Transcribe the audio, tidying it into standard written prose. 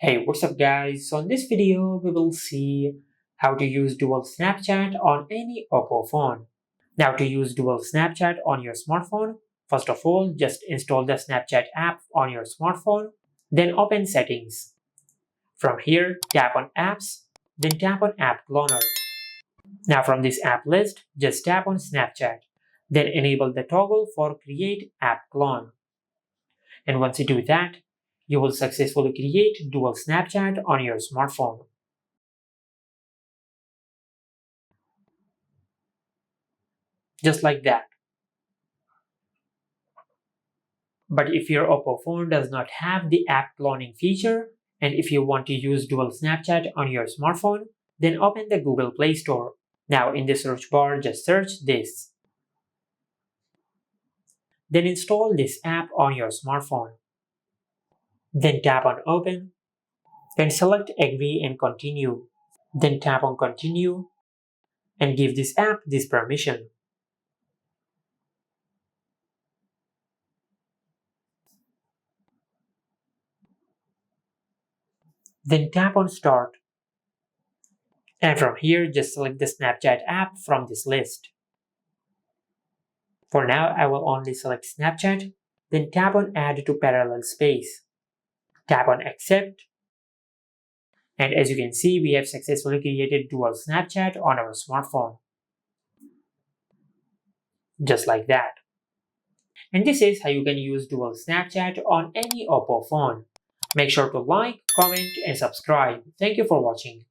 Hey, what's up guys? So in this video, we will see how to use dual Snapchat on any Oppo phone. Now to use dual Snapchat on your smartphone, first of all, just install the Snapchat app on your smartphone, then open settings. From here, tap on apps, then tap on app cloner. Now from this app list, just tap on Snapchat, then enable the toggle for create app clone. And once you do that, you will successfully create dual Snapchat on your smartphone. Just like that. But if your Oppo phone does not have the app cloning feature, and if you want to use dual Snapchat on your smartphone, then open the Google Play Store. Now in the search bar, just search this. Then install this app on your smartphone. Then tap on Open, then select Agree and Continue. Then tap on Continue and give this app this permission. Then tap on Start. And from here, just select the Snapchat app from this list. For now, I will only select Snapchat, then tap on Add to Parallel Space. Tap on Accept. And as you can see, we have successfully created dual Snapchat on our smartphone. Just like that. And this is how you can use dual Snapchat on any Oppo phone. Make sure to like, comment, and subscribe. Thank you for watching.